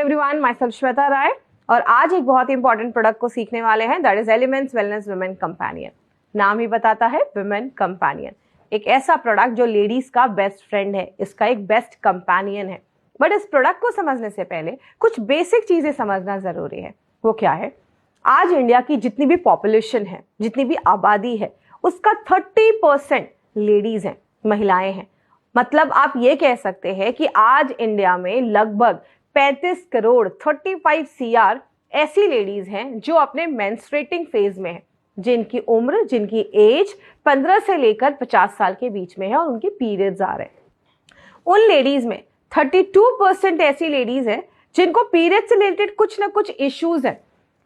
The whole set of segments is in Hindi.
एवरीवन, माय सेल्फ श्वेता राय और आज एक बहुत ही इंपॉर्टेंट प्रोडक्ट को सीखने वाले हैं, that is elements wellness women companion. नाम ही बताता है वुमेन कंपेनियन। एक ऐसा प्रोडक्ट जो लेडीज का बेस्ट फ्रेंड है, इसका एक बेस्ट कंपेनियन है। बट इस प्रोडक्ट को समझने से पहले कुछ बेसिक चीजें समझना जरूरी है। वो क्या है? आज इंडिया की जितनी भी पॉपुलेशन है, जितनी भी आबादी है, उसका 30% लेडीज हैं, महिलाएं हैं। मतलब आप ये कह सकते हैं कि आज इंडिया में लगभग 35 करोड़ 35 CR ऐसी लेडीज हैं जो अपने मेंस्ट्रुएटिंग फेज में हैं, जिनकी उम्र, जिनकी एज 15 से लेकर 50 साल के बीच में है और उनके पीरियड्स आ रहे हैं। उन लेडीज में 32% ऐसी लेडीज हैं जिनको पीरियड से रिलेटेड कुछ ना कुछ इश्यूज हैं।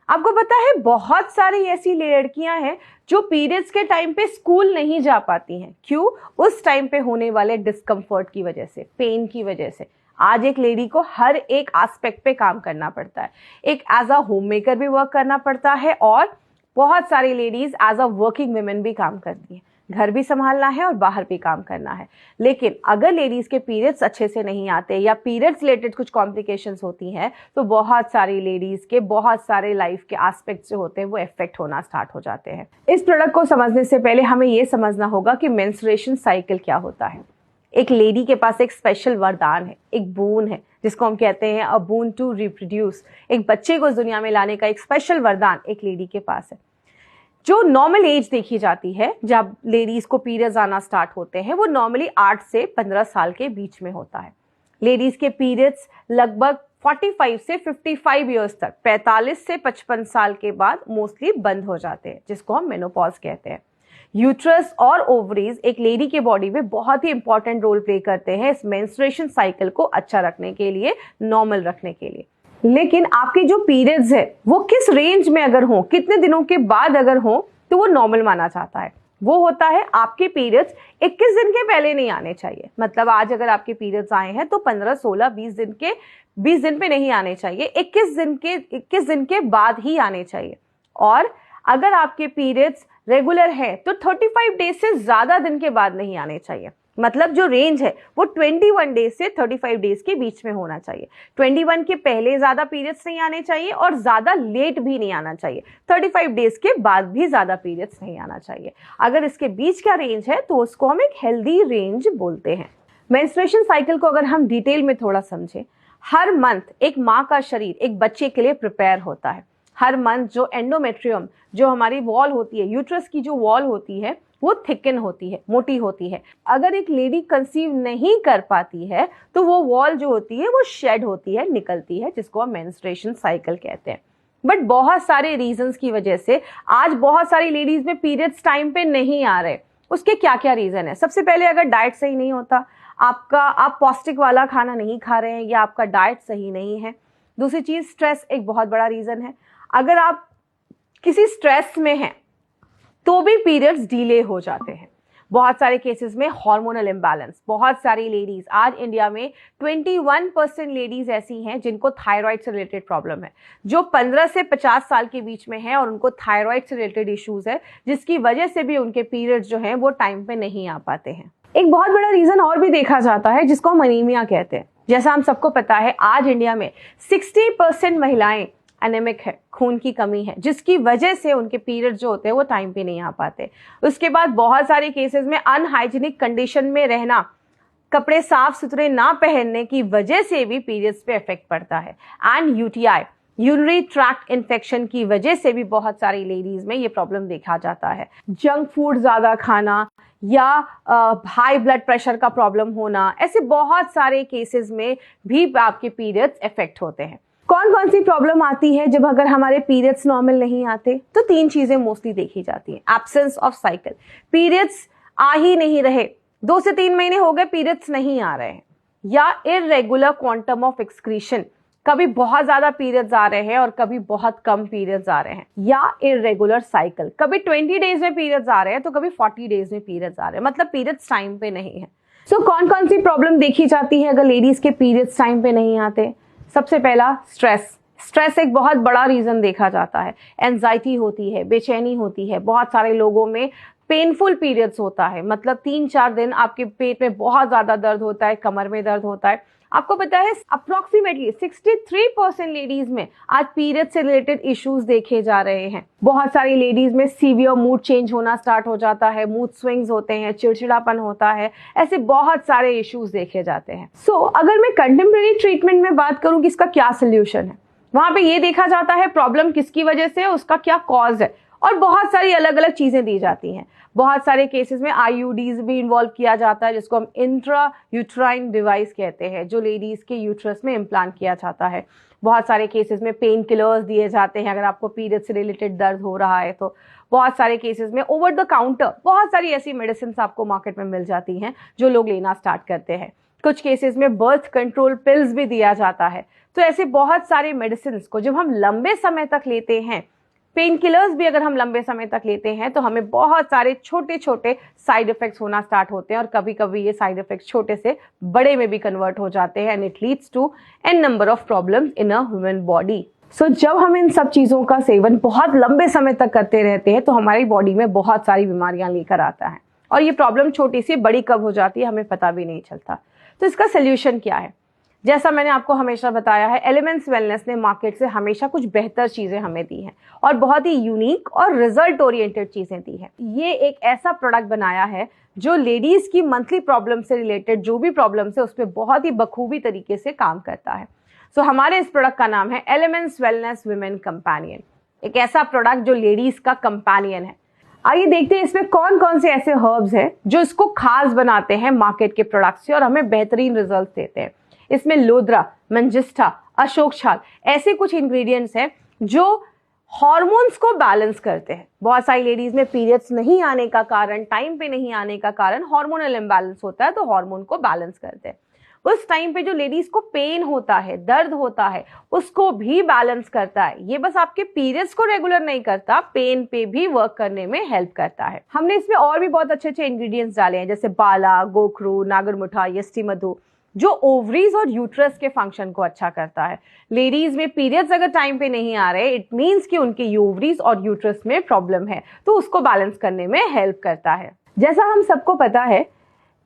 आपको पता है बहुत सारी ऐसी लड़कियां हैं जो पीरियड्स के टाइम पे स्कूल नहीं जा पाती हैं। क्यों? उस टाइम पे होने वाले डिस्कम्फर्ट की वजह से, पेन की वजह से। आज एक लेडी को हर एक एस्पेक्ट पे काम करना पड़ता है। एक एज अ होम मेकर भी वर्क करना पड़ता है और बहुत सारी ladies as a working women भी काम करती हैं। घर भी संभालना है और बाहर भी काम करना है। लेकिन अगर लेडीज के पीरियड्स अच्छे से नहीं आते या पीरियड्स रिलेटेड कुछ कॉम्प्लिकेशंस होती हैं तो बहुत सारी लेडीज के बहुत सारे लाइफ के एस्पेक्ट्स जो होते हैं वो इफेक्ट होना स्टार्ट हो जाते हैं। इस प्रोडक्ट को समझने से पहले हमें ये समझना होगा कि मेंस्ट्रुएशन साइकिल क्या होता है। एक लेडी के पास एक स्पेशल वरदान है, एक बोन है, जिसको हम कहते हैं अ बोन टू रिप्रोड्यूस। एक बच्चे को दुनिया में लाने का एक स्पेशल वरदान एक लेडी के पास है। जो नॉर्मल एज देखी जाती है जब लेडीज को पीरियड्स आना स्टार्ट होते हैं वो नॉर्मली 8 से 15 साल के बीच में होता है। लेडीज के पीरियड्स लगभग 45 से 55 इयर्स तक, 45 से 55 साल के बाद मोस्टली बंद हो जाते हैं, जिसको हम मेनोपॉज कहते हैं। यूट्रस और ओवरीज एक लेडी के बॉडी में बहुत ही इंपॉर्टेंट रोल प्ले करते हैं इस मेंस्ट्रुएशन साइकिल को अच्छा रखने के लिए, नॉर्मल रखने के लिए। लेकिन आपके जो पीरियड्स है वो किस रेंज में अगर हो, कितने दिनों के बाद अगर हो तो वो नॉर्मल माना जाता है। वो होता है आपके पीरियड्स 21 दिन के पहले नहीं आने चाहिए। मतलब आज अगर आपके पीरियड्स आए हैं तो 15, 16, 20 दिन पे नहीं आने चाहिए, 21 दिन के बाद ही आने चाहिए। और अगर आपके पीरियड्स रेगुलर है तो 35 डेज से ज्यादा दिन के बाद नहीं आने चाहिए। मतलब जो रेंज है वो 21 डेज से 35 डेज के बीच में होना चाहिए। 21 के पहले ज्यादा पीरियड्स नहीं आने चाहिए और ज्यादा लेट भी नहीं आना चाहिए। 35 डेज के बाद भी ज्यादा पीरियड्स नहीं आना चाहिए। अगर इसके बीच का रेंज है तो उसको हम एक हेल्दी रेंज बोलते हैं। मेंस्ट्रुएशन साइकिल को अगर हम डिटेल में थोड़ा समझें, हर मंथ एक माँ का शरीर एक बच्चे के लिए प्रिपेयर होता है। हर मंथ जो एंडोमेट्रियम, जो हमारी वॉल होती है, यूट्रस की जो वॉल होती है वो थिकन होती है, मोटी होती है। अगर एक लेडी कंसीव नहीं कर पाती है तो वो वॉल जो होती है वो शेड होती है, निकलती है, जिसको हम मेंस्ट्रुएशन साइकिल कहते हैं। बट बहुत सारे रीजंस की वजह से आज बहुत सारी लेडीज में पीरियड्स टाइम पे नहीं आ रहे। उसके क्या क्या रीजन है? सबसे पहले अगर डाइट सही नहीं होता, आप पौष्टिक वाला खाना नहीं खा रहे हैं या आपका डाइट सही नहीं है। दूसरी चीज, स्ट्रेस एक बहुत बड़ा रीजन है। अगर आप किसी स्ट्रेस में हैं तो भी पीरियड्स डिले हो जाते हैं। बहुत सारे केसेस में हार्मोनल इम्बैलेंस। बहुत सारी लेडीज, आज इंडिया में 21% लेडीज ऐसी हैं जिनको थायराइड से रिलेटेड प्रॉब्लम है, जो 15 से 50 साल के बीच में है और उनको थायराइड से रिलेटेड इश्यूज है, जिसकी वजह से भी उनके पीरियड्स जो हैं वो टाइम पे नहीं आ पाते हैं। एक बहुत बड़ा रीजन और भी देखा जाता है जिसको हम अनीमिया कहते हैं। जैसा हम सबको पता है आज इंडिया में 60% महिलाएं एनेमिक है, खून की कमी है, जिसकी वजह से उनके पीरियड जो होते हैं वो टाइम पे नहीं आ पाते। उसके बाद बहुत सारे केसेस में अनहाइजीनिक कंडीशन में रहना, कपड़े साफ सुथरे ना पहनने की वजह से भी पीरियड्स पे इफेक्ट पड़ता है। And UTI, urinary tract infection की वजह से भी बहुत सारी लेडीज में ये प्रॉब्लम देखा जाता है। जंक फूड ज्यादा खाना या हाई ब्लड प्रेशर का प्रॉब्लम होना, ऐसे बहुत सारे केसेस में भी आपके पीरियड्स इफेक्ट होते हैं। कौन कौन सी प्रॉब्लम आती है जब अगर हमारे पीरियड्स नॉर्मल नहीं आते? तो 3 चीजें मोस्टली देखी जाती हैं। एब्सेंस ऑफ साइकिल, पीरियड्स आ ही नहीं रहे, 2 से 3 महीने हो गए पीरियड्स नहीं आ रहे हैं। या इररेगुलर क्वांटम ऑफ एक्सक्रीशन, कभी बहुत ज्यादा पीरियड्स आ रहे हैं और कभी बहुत कम पीरियड्स आ रहे हैं। या इररेगुलर साइकिल, कभी 20 डेज में पीरियड्स आ रहे हैं तो कभी 40 डेज में पीरियड्स आ रहे हैं। मतलब पीरियड्स टाइम पे नहीं है। सो कौन कौन सी प्रॉब्लम देखी जाती है अगर लेडीज के पीरियड्स टाइम पे नहीं आते? सबसे पहला, स्ट्रेस एक बहुत बड़ा रीजन देखा जाता है। एंजाइटी होती है, बेचैनी होती है। बहुत सारे लोगों में पेनफुल पीरियड्स होता है, मतलब 3-4 दिन आपके पेट में बहुत ज्यादा दर्द होता है, कमर में दर्द होता है। आपको पता है अप्रोक्सीमेटली 63% लेडीज में आज पीरियड से रिलेटेड इश्यूज देखे जा रहे हैं। बहुत सारी लेडीज में सीवियर मूड चेंज होना स्टार्ट हो जाता है, मूड स्विंग्स होते हैं, चिड़चिड़ापन होता है, ऐसे बहुत सारे इश्यूज देखे जाते हैं। अगर मैं कंटेम्प्रेरी ट्रीटमेंट में बात करूं कि इसका क्या सोल्यूशन है, वहां पे ये देखा जाता है प्रॉब्लम किसकी वजह से है, उसका क्या कॉज है, और बहुत सारी अलग अलग चीजें दी जाती हैं। बहुत सारे केसेस में आईयूडीज भी इन्वॉल्व किया जाता है, जिसको हम इंट्रा यूट्राइन डिवाइस कहते हैं, जो लेडीज के यूट्रस में इम्प्लांट किया जाता है। बहुत सारे केसेस में पेन किलर्स दिए जाते हैं अगर आपको पीरियड से रिलेटेड दर्द हो रहा है तो। बहुत सारे केसेस में ओवर द काउंटर बहुत सारी ऐसी मेडिसिन आपको मार्केट में मिल जाती हैं जो लोग लेना स्टार्ट करते हैं। कुछ केसेस में बर्थ कंट्रोल पिल्स भी दिया जाता है। तो ऐसे बहुत सारे मेडिसिन को जब हम लंबे समय तक लेते हैं, पेन किलर्स भी अगर हम लंबे समय तक लेते हैं, तो हमें बहुत सारे छोटे छोटे साइड इफेक्ट्स होना स्टार्ट होते हैं, और कभी कभी ये साइड इफेक्ट्स छोटे से बड़े में भी कन्वर्ट हो जाते हैं, and it leads to an number of problems in a human body. जब हम इन सब चीजों का सेवन बहुत लंबे समय तक करते रहते हैं तो हमारी बॉडी में बहुत सारी बीमारियां लेकर आता है, और ये प्रॉब्लम छोटी सी बड़ी कब हो जाती है हमें पता भी नहीं चलता। तो इसका सोल्यूशन क्या है? जैसा मैंने आपको हमेशा बताया है, एलिमेंट्स वेलनेस ने मार्केट से हमेशा कुछ बेहतर चीजें हमें दी हैं, और बहुत ही यूनिक और रिजल्ट ओरिएंटेड चीजें दी हैं। ये एक ऐसा प्रोडक्ट बनाया है जो लेडीज की मंथली प्रॉब्लम से रिलेटेड जो भी प्रॉब्लम्स है उस पर बहुत ही बखूबी तरीके से काम करता है। हमारे इस प्रोडक्ट का नाम है एलिमेंट्स वेलनेस वुमेन कंपेनियन, एक ऐसा प्रोडक्ट जो लेडीज का कंपेनियन है। आइए देखते हैं इसमें कौन कौन से ऐसे हर्ब्स हैं जो इसको खास बनाते हैं मार्केट के प्रोडक्ट से और हमें बेहतरीन रिजल्ट देते हैं। इसमें लोद्रा, मंजिष्ठा, अशोक छाल ऐसे कुछ इंग्रेडिएंट्स हैं जो हार्मोन्स को बैलेंस करते हैं। बहुत सारी लेडीज में पीरियड्स नहीं आने का कारण, टाइम पे नहीं आने का कारण हार्मोनल इम्बैलेंस होता है, तो हार्मोन को बैलेंस करते हैं। उस टाइम पे जो लेडीज को पेन होता है, दर्द होता है, उसको भी बैलेंस करता है। ये बस आपके पीरियड्स को रेगुलर नहीं करता, पेन पे भी वर्क करने में हेल्प करता है। हमने इसमें और भी बहुत अच्छे अच्छे इंग्रेडिएंट्स डाले हैं, जैसे बाला, गोखरू, नागरमुठा, यष्टि मधु, जो ओवरीज और यूट्रस के फंक्शन को अच्छा करता है। लेडीज में पीरियड्स अगर टाइम पे नहीं आ रहे, इट मींस कि उनके ओवरीज और यूट्रस में प्रॉब्लम है, तो उसको बैलेंस करने में हेल्प करता है। जैसा हम सबको पता है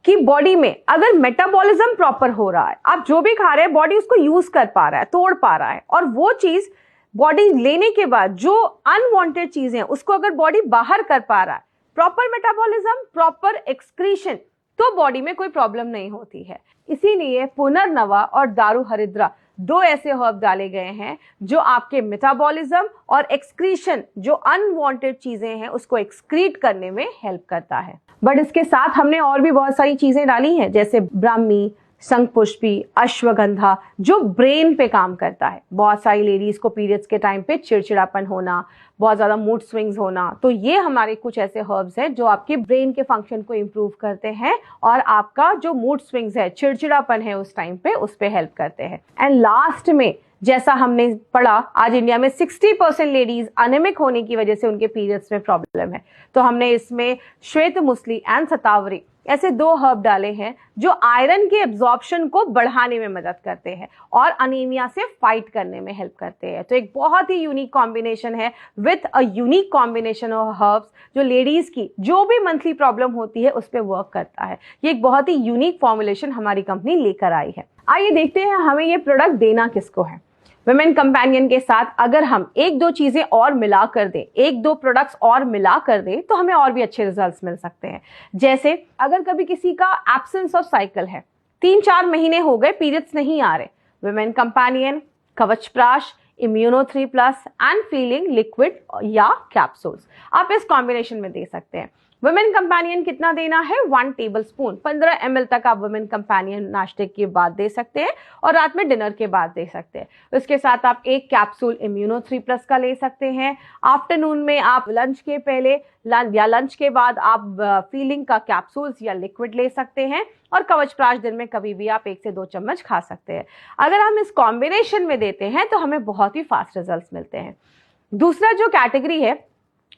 कि बॉडी में अगर मेटाबॉलिज्म प्रॉपर हो रहा है, आप जो भी खा रहे हैं बॉडी उसको यूज कर पा रहा है, तोड़ पा रहा है, और वो चीज बॉडी लेने के बाद जो अनवांटेड चीजें हैं उसको अगर बॉडी बाहर कर पा रहा है, प्रॉपर मेटाबॉलिज्म, प्रॉपर एक्सक्रीशन, तो बॉडी में कोई प्रॉब्लम नहीं होती है। इसीलिए पुनर्नवा और दारू हरिद्रा दो ऐसे हर्ब डाले गए हैं जो आपके मेटाबॉलिज्म और एक्सक्रीशन, जो अनवांटेड चीजें हैं, उसको एक्सक्रीट करने में हेल्प करता है। बट इसके साथ हमने और भी बहुत सारी चीजें डाली हैं, जैसे ब्राह्मी, शंखपुष्पी, अश्वगंधा, जो ब्रेन पे काम करता है। बहुत सारी लेडीज को पीरियड्स के टाइम पे चिड़चिड़ापन होना, बहुत ज्यादा मूड स्विंग्स होना, तो ये हमारे कुछ ऐसे हर्ब्स हैं जो आपके ब्रेन के फंक्शन को इंप्रूव करते हैं और आपका जो मूड स्विंग्स है, चिड़चिड़ापन है उस टाइम पे, उस पे हेल्प करते हैं। एंड लास्ट में जैसा हमने पढ़ा, आज इंडिया में 60% लेडीज अनेमिक होने की वजह से उनके पीरियड्स में प्रॉब्लम है, तो हमने इसमें श्वेत मुसली एंड शतावरी ऐसे दो हर्ब डाले हैं जो आयरन के एब्जॉर्प्शन को बढ़ाने में मदद करते हैं और अनीमिया से फाइट करने में हेल्प करते हैं। तो एक बहुत ही यूनिक कॉम्बिनेशन है with a unique combination of herbs जो लेडीज की जो भी मंथली प्रॉब्लम होती है उस पर वर्क करता है। ये एक बहुत ही यूनिक फॉर्मुलेशन हमारी कंपनी लेकर आई है। आइए देखते हैं हमें ये प्रोडक्ट देना किसको है। वुमेन कंपेनियन के साथ अगर हम एक दो चीजें और मिला कर दें, एक दो प्रोडक्ट्स और मिला कर दें, तो हमें और भी अच्छे रिजल्ट्स मिल सकते हैं। जैसे अगर कभी किसी का एब्सेंस ऑफ साइकिल है, 3-4 महीने हो गए पीरियड्स नहीं आ रहे, वुमेन कंपेनियन, कवच प्राश, इम्यूनो 3+ एंड फीलिंग लिक्विड या कैप्सूल्स आप इस कॉम्बिनेशन में दे सकते हैं। वुमेन कंपेनियन कितना देना है? 1 टेबलस्पून, 15 ml तक आप वुमेन कंपेनियन नाश्ते के बाद दे सकते हैं और रात में डिनर के बाद दे सकते हैं। उसके साथ आप 1 कैप्सूल इम्यूनो 3+ का ले सकते हैं। आफ्टरनून में आप लंच के पहले या लंच के बाद आप फीलिंग का कैप्सूल्स या लिक्विड ले सकते हैं, और कवच प्राश दिन में कभी भी आप 1 से 2 चम्मच खा सकते हैं। अगर हम इस कॉम्बिनेशन में देते हैं तो हमें बहुत ही फास्ट रिजल्ट मिलते हैं। दूसरा जो कैटेगरी है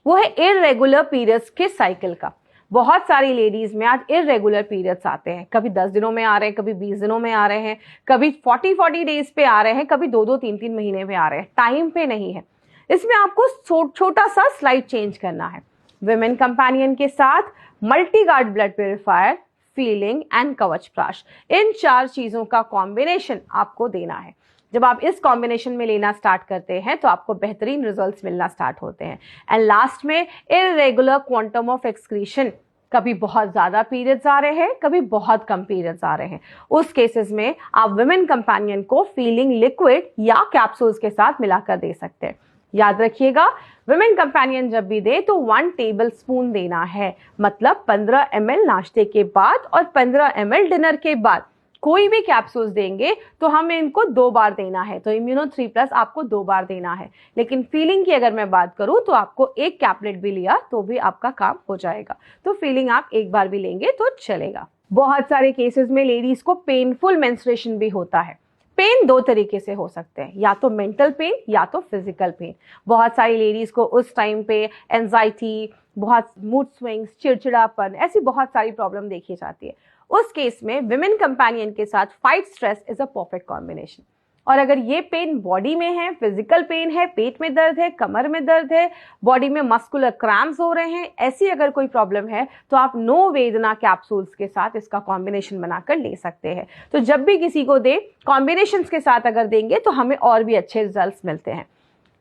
वो है इरेगुलर पीरियड्स के साइकिल का। बहुत सारी लेडीज में आज इरेगुलर पीरियड्स आते हैं, कभी 10 दिनों में आ रहे हैं, कभी 20 दिनों में आ रहे हैं, कभी 40 डेज पे आ रहे हैं, कभी 2-2, 3-3 महीने में आ रहे हैं, टाइम पे नहीं है। इसमें आपको छोटा सा स्लाइड चेंज करना है। वुमेन कंपेनियन के साथ multi guard blood purifier, feeling and कवच प्राश। इन 4 चीजों का कॉम्बिनेशन आपको देना है। जब आप इस कॉम्बिनेशन में लेना स्टार्ट करते हैं तो आपको बेहतरीन रिजल्ट्स मिलना स्टार्ट होते हैं। एंड लास्ट में इरेगुलर क्वांटम ऑफ एक्सक्रीशन, कभी बहुत ज्यादा पीरियड्स आ रहे हैं, कभी बहुत कम पीरियड्स आ रहे हैं, उस केसेस में आप विमेन कंपेनियन को फीलिंग लिक्विड या कैप्सूल्स के साथ मिलाकर दे सकते हैं। याद रखिएगा, विमेन कंपेनियन जब भी दे तो 1 टेबल स्पून देना है, मतलब 15 ml नाश्ते के बाद और 15 ml डिनर के बाद। कोई भी कैप्सूल्स देंगे तो हमें इनको 2 बार देना है, तो इम्यूनो 3+ आपको 2 बार देना है। लेकिन फीलिंग की अगर मैं बात करूं तो आपको 1 कैप्लेट भी लिया तो भी आपका काम हो जाएगा। तो फीलिंग आप 1 बार भी लेंगे तो चलेगा। बहुत सारे केसेस में लेडीज को पेनफुल मेंस्ट्रुएशन भी होता है। पेन 2 तरीके से हो सकते हैं, या तो मेंटल पेन या तो फिजिकल पेन। बहुत सारी लेडीज को उस टाइम पे एंजाइटी, बहुत मूड स्विंग्स, चिड़चिड़ापन, ऐसी बहुत सारी प्रॉब्लम देखी जाती है। उस केस में विमेन कंपेनियन के साथ fight stress is a perfect combination. और अगर ये पेन बॉडी में है, फिजिकल पेन है, पेट में दर्द है, कमर में दर्द है, बॉडी में मस्कुलर क्रैम्प्स हो रहे हैं, ऐसी अगर कोई प्रॉब्लम है तो आप नो वेदना कैप्सूल्स के साथ इसका कॉम्बिनेशन बनाकर ले सकते हैं। तो जब भी किसी को दे, कॉम्बिनेशंस के साथ अगर देंगे तो हमें और भी अच्छे रिजल्ट्स मिलते हैं।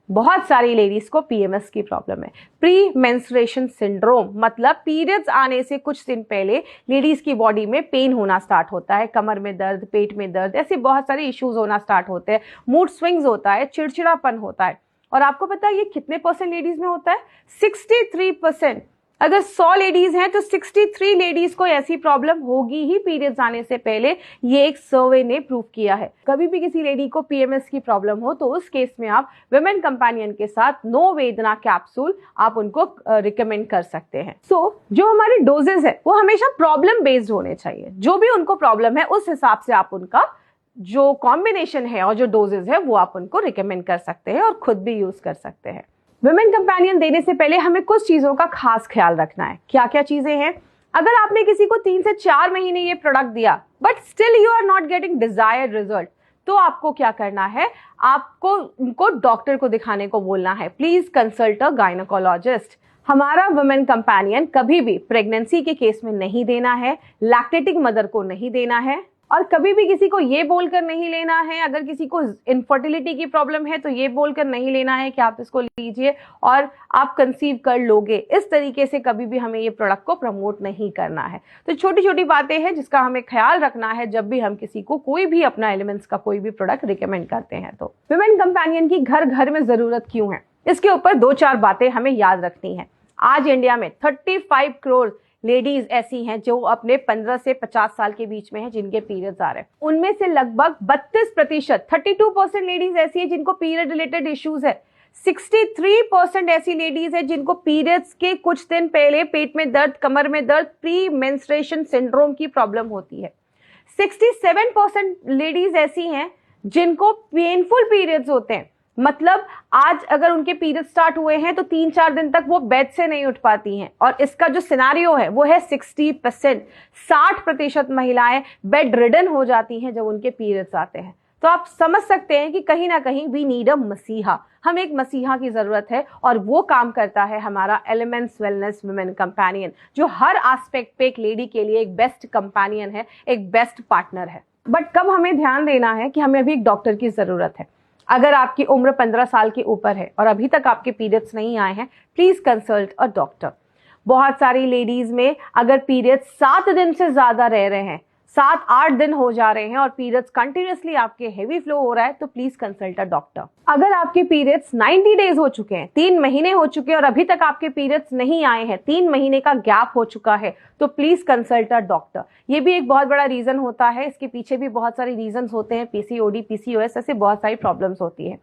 बहुत सारी लेडीज को पीएमएस की प्रॉब्लम है, प्री मेंस्ट्रुएशन सिंड्रोम, मतलब पीरियड्स आने से कुछ दिन पहले लेडीज की बॉडी में पेन होना स्टार्ट होता है, कमर में दर्द, पेट में दर्द, ऐसे बहुत सारे इश्यूज होना स्टार्ट होते हैं, मूड स्विंग्स होता है, चिड़चिड़ापन होता है। और आपको पता है ये कितने % लेडीज में होता है? 63%। अगर 100 लेडीज हैं तो 63 लेडीज को ऐसी प्रॉब्लम होगी ही पीरियड्स आने से पहले, ये एक सर्वे ने प्रूव किया है। कभी भी किसी लेडी को पीएमएस की प्रॉब्लम हो तो उस केस में आप विमेन कंपेनियन के साथ नो वेदना कैप्सूल आप उनको रिकमेंड कर सकते हैं। जो हमारे डोजेस है वो हमेशा प्रॉब्लम बेस्ड होने चाहिए। जो भी उनको प्रॉब्लम है उस हिसाब से आप उनका जो कॉम्बिनेशन है और जो डोजेस है वो आप उनको रिकमेंड कर सकते हैं और खुद भी यूज कर सकते हैं। विमेन कंपेनियन देने से पहले हमें कुछ चीजों का खास ख्याल रखना है। क्या क्या चीजें हैं? अगर आपने किसी को 3 से 4 महीने ये प्रोडक्ट दिया but still you are not getting desired result, तो आपको क्या करना है? आपको उनको डॉक्टर को दिखाने को बोलना है। Please consult a gynaecologist. हमारा विमेन कंपेनियन कभी भी प्रेगनेंसी के केस में नहीं देना है, लैक्टेटिंग मदर को नहीं देना है, और कभी भी किसी को ये बोलकर नहीं लेना है, अगर किसी को इनफर्टिलिटी की प्रॉब्लम है तो ये बोलकर नहीं लेना है कि आप इसको लीजिए और आप कंसीव कर लोगे। इस तरीके से कभी भी हमें ये प्रोडक्ट को प्रमोट नहीं करना है। तो छोटी छोटी बातें हैं जिसका हमें ख्याल रखना है जब भी हम किसी को कोई भी अपना एलिमेंट्स का कोई भी प्रोडक्ट रिकमेंड करते हैं। तो विमेन कंपेनियन की घर घर में जरूरत क्यों है, इसके ऊपर 2-4 बातें हमें याद रखनी है। आज इंडिया में 35 करोड़ लेडीज ऐसी हैं जो अपने 15 से 50 साल के बीच में हैं जिनके पीरियड्स आ रहे हैं। उनमें से लगभग 32%, 32% लेडीज ऐसी है जिनको पीरियड रिलेटेड इश्यूज है। 63% ऐसी लेडीज है जिनको पीरियड्स के कुछ दिन पहले पेट में दर्द, कमर में दर्द, प्री मेंस्ट्रुएशन सिंड्रोम की प्रॉब्लम होती है। 67% लेडीज ऐसी हैं जिनको पेनफुल पीरियड्स होते हैं, मतलब आज अगर उनके पीरियड स्टार्ट हुए हैं तो 3-4 दिन तक वो बेड से नहीं उठ पाती हैं। और इसका जो सिनारियो है वो है 60%, 60% महिलाएं बेड रिडन हो जाती हैं जब उनके पीरियड्स आते हैं। तो आप समझ सकते हैं कि कहीं ना कहीं वी नीड अ मसीहा, हम एक मसीहा की जरूरत है, और वो काम करता है हमारा एलिमेंट्स वेलनेस विमेन कंपेनियन, जो हर एस्पेक्ट पे एक लेडी के लिए एक बेस्ट कंपेनियन है, एक बेस्ट पार्टनर है। बट कब हमें ध्यान देना है कि हमें अभी एक डॉक्टर की जरूरत है। अगर आपकी उम्र 15 साल के ऊपर है और अभी तक आपके पीरियड्स नहीं आए हैं, प्लीज कंसल्ट अ डॉक्टर। बहुत सारी लेडीज में अगर पीरियड्स 7 दिन से ज्यादा रह रहे हैं, 7-8 दिन हो जा रहे हैं और पीरियड्स कंटिन्यूअसली आपके हेवी फ्लो हो रहा है, तो प्लीज कंसल्ट अ डॉक्टर। अगर आपके पीरियड्स 90 डेज हो चुके हैं, 3 महीने हो चुके हैं और अभी तक आपके पीरियड्स नहीं आए हैं, 3 महीने का गैप हो चुका है, तो प्लीज कंसल्ट अ डॉक्टर। ये भी एक बहुत बड़ा रीजन होता है, इसके पीछे भी बहुत सारे रीजन होते हैं, पीसीओडी, पीसीओएस, ऐसे बहुत सारी प्रॉब्लम्स होती है।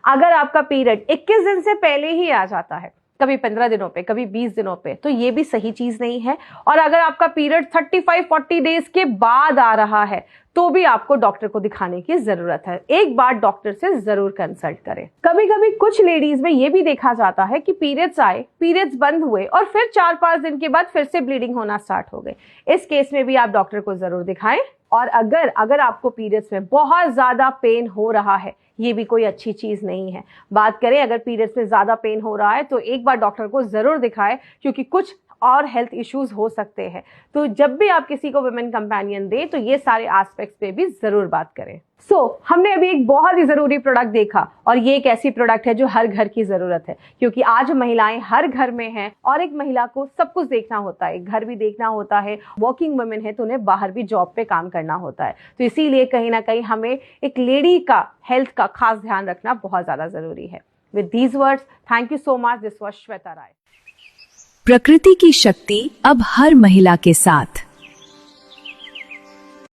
अगर आपका पीरियड 21 दिन से पहले ही आ जाता है, कभी 15 दिनों पे, कभी 20 दिनों पे, तो ये भी सही चीज नहीं है। और अगर आपका पीरियड 35-40 डेज के बाद आ रहा है तो भी आपको डॉक्टर को दिखाने की जरूरत है। एक बार डॉक्टर से जरूर कंसल्ट करें। कभी कभी कुछ लेडीज में ये भी देखा जाता है कि पीरियड्स आए, पीरियड्स बंद हुए और फिर 4-5 दिन के बाद फिर से ब्लीडिंग होना स्टार्ट हो गई। इस केस में भी आप डॉक्टर को जरूर दिखाएं। और अगर आपको पीरियड्स में बहुत ज्यादा पेन हो रहा है, ये भी कोई अच्छी चीज नहीं है। बात करें अगर पीरियड्स में ज्यादा पेन हो रहा है तो एक बार डॉक्टर को जरूर दिखाएं, क्योंकि कुछ और हेल्थ इश्यूज हो सकते हैं। तो जब भी आप किसी को वुमेन कंपेनियन दें तो ये सारे एस्पेक्ट्स पे भी जरूर बात करें। हमने अभी एक बहुत ही जरूरी प्रोडक्ट देखा और ये एक ऐसी प्रोडक्ट है जो हर घर की जरूरत है, क्योंकि आज महिलाएं हर घर में हैं और एक महिला को सब कुछ देखना होता है, घर भी देखना होता है, वर्किंग वुमेन है तो उन्हें बाहर भी जॉब पे काम करना होता है। तो इसीलिए कहीं ना कहीं हमें एक लेडी का हेल्थ का खास ध्यान रखना बहुत ज्यादा जरूरी है। With these words, thank you so much. This was Shweta Rai. प्रकृति की शक्ति अब हर महिला के साथ।